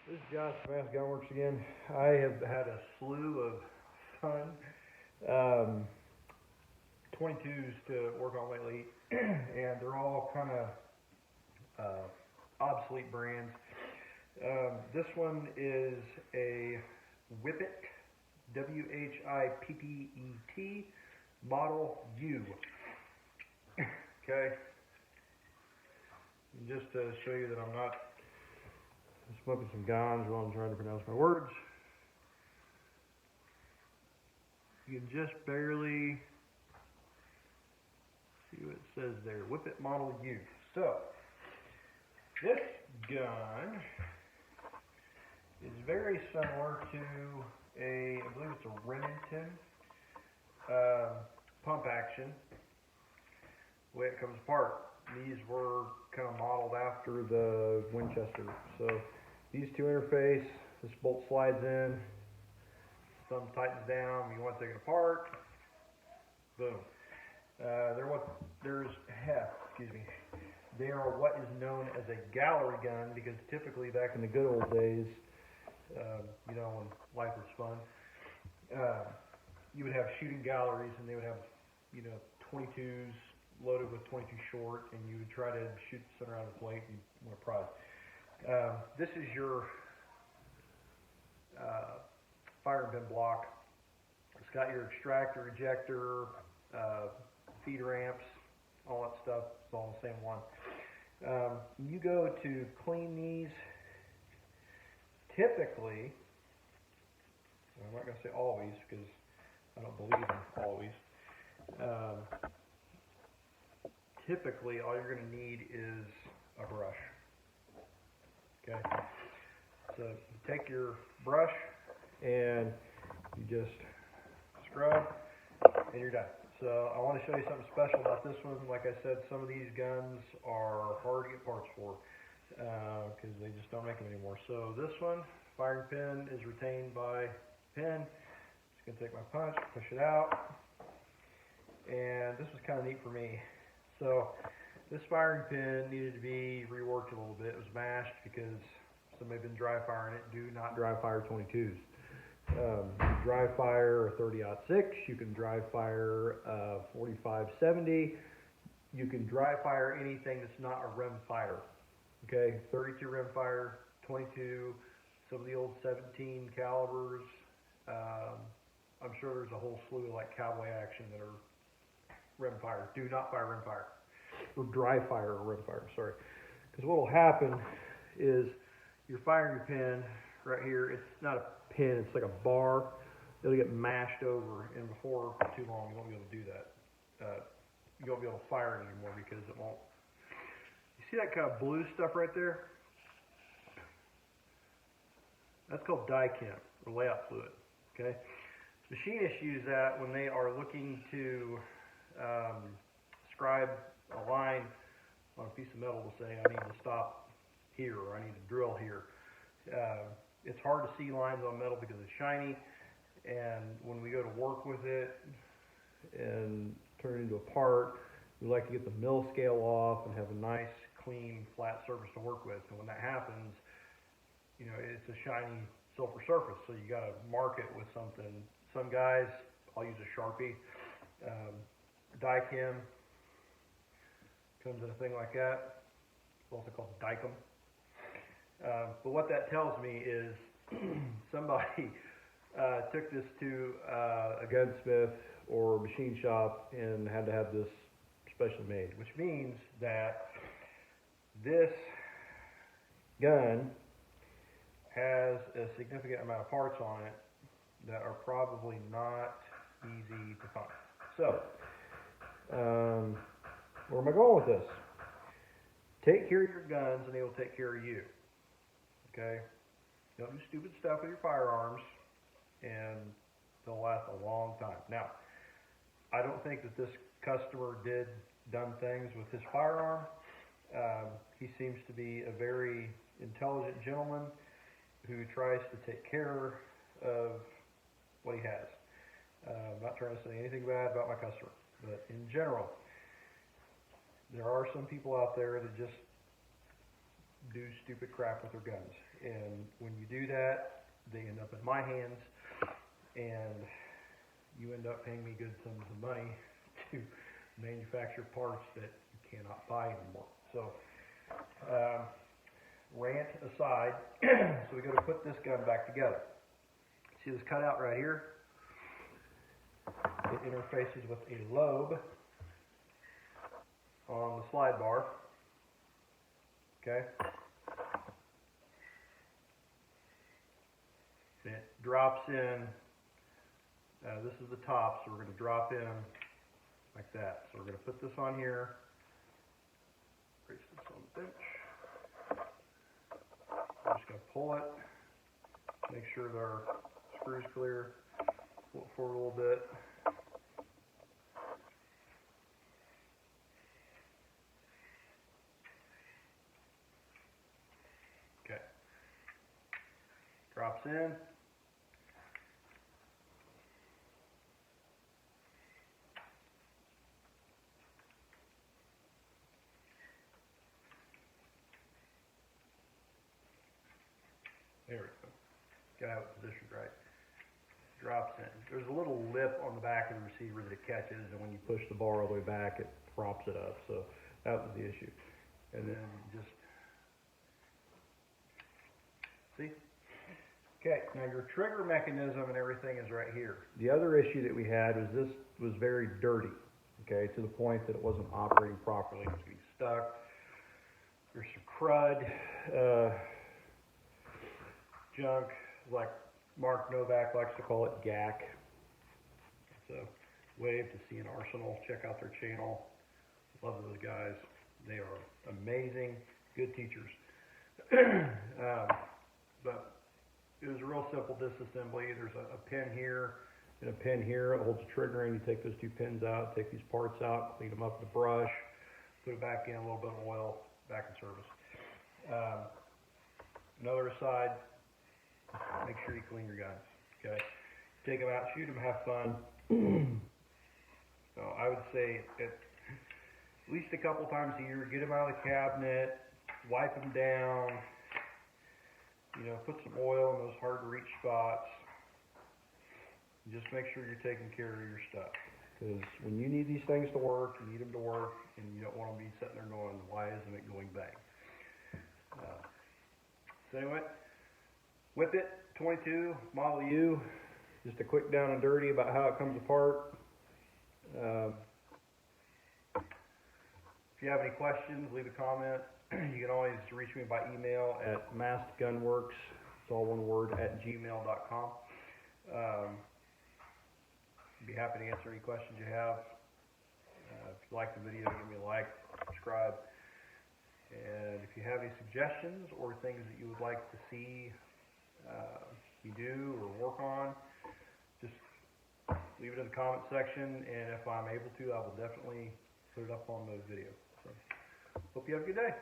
This is Josh from Fast Gunworks again. I have had a slew of fun 22s to work on lately, and they're all kind of obsolete brands. This one is a Whippet, Whippet, Model U. Okay, and just to show you that I'm not smoking some guns while I'm trying to pronounce my words. You can just barely see what it says there. Whippet Model U. So, this gun is very similar to I believe it's a Remington pump action. The way it comes apart. These were kind of modeled after the Winchester. So these two interface, this bolt slides in, thumb tightens down, you want to take it apart, boom. They are what is known as a gallery gun, because typically back in the good old days, when life was fun, you would have shooting galleries, and they would have, 22s loaded with 22 short, and you would try to shoot the center out of the plate and win a prize. This is your firing pin block. It's got your extractor, ejector, feeder amps, all that stuff. It's all in the same one. You go to clean these, typically, I'm not going to say always because I don't believe in always. Typically, all you're going to need is a brush. Okay, so you take your brush and you just scrub and you're done. So I want to show you something special about this one. Like I said, some of these guns are hard to get parts for because they just don't make them anymore. So this one, firing pin is retained by pin. Just going to take my punch, push it out, and this was kind of neat for me. So this firing pin needed to be reworked a little bit. It was mashed because somebody had been dry firing it. Do not dry fire 22s. Dry fire a 30-06. You can dry fire a 45-70. You can dry fire anything that's not a rim fire. Okay, 32 rim fire, 22, some of the old 17 calibers. I'm sure there's a whole slew of like cowboy action that are rim fire. Do not fire rim fire, or dry fire or rim fire, sorry. Because what will happen is you're firing your pin right here. It's not a pin, it's like a bar. It'll get mashed over, and before too long you won't be able to do that. You won't be able to fire it anymore because it won't. You see that kind of blue stuff right there? That's called die-chem, or layout fluid. Okay, machinists use that when they are looking to scribe a line on a piece of metal to say, I need to stop here, or I need to drill here. It's hard to see lines on metal because it's shiny, and when we go to work with it and turn it into a part, we like to get the mill scale off and have a nice, clean, flat surface to work with. And when that happens, it's a shiny silver surface, so you got to mark it with something. Some guys, I'll use a Sharpie. Die-chem comes in a thing like that. It's also called Dicom. But what that tells me is somebody took this to a gunsmith or machine shop and had to have this specially made, which means that this gun has a significant amount of parts on it that are probably not easy to find. So, where am I going with this? Take care of your guns and they will take care of you. Okay? Don't do stupid stuff with your firearms and they'll last a long time. Now, I don't think that this customer did dumb things with his firearm. He seems to be a very intelligent gentleman who tries to take care of what he has. I'm not trying to say anything bad about my customer, but in general, there are some people out there that just do stupid crap with their guns. And when you do that, they end up in my hands, and you end up paying me good sums of money to manufacture parts that you cannot buy anymore. So, rant aside, so we got to put this gun back together. See this cutout right here? It interfaces with a lobe on the slide bar. Okay? It drops in, this is the top, so we're going to drop in like that. So we're going to put this on here, place this on the bench. I'm just going to pull it, make sure that our screw's clear, pull it forward a little bit. Okay. Drops in. There we go. Got to have it positioned right. Drops in. There's a little lip on the back of the receiver that it catches, and when you push the bar all the way back, it props it up. So that was the issue. And then just see? Okay, now your trigger mechanism and everything is right here. The other issue that we had was this was very dirty, okay, to the point that it wasn't operating properly. It was getting stuck. There's some crud, junk, like Mark Novak likes to call it gack. So, wave to see an Arsenal. Check out their channel. Love those guys. They are amazing, good teachers. But it was a real simple disassembly. There's a pin here and a pin here. It holds the trigger in. You take those two pins out, take these parts out, clean them up with a brush, put it back in, a little bit of oil, back in service. Another aside, make sure you clean your guns. Okay, take them out, shoot them, have fun. So I would say at least a couple times a year, get them out of the cabinet, wipe them down. You know, put some oil in those hard to reach spots. Just make sure you're taking care of your stuff. Because when you need these things to work, you need them to work, and you don't want them to be sitting there going, why isn't it going bang? So anyway, Whippet 22 Model U. Just a quick down and dirty about how it comes apart. If you have any questions, leave a comment. You can always reach me by email at maskgunworks, it's all one word, at gmail.com. I'd be happy to answer any questions you have. If you like the video, give me a like, subscribe. And if you have any suggestions or things that you would like to see me do or work on, just leave it in the comment section, and if I'm able to, I will definitely put it up on the video. So, hope you have a good day.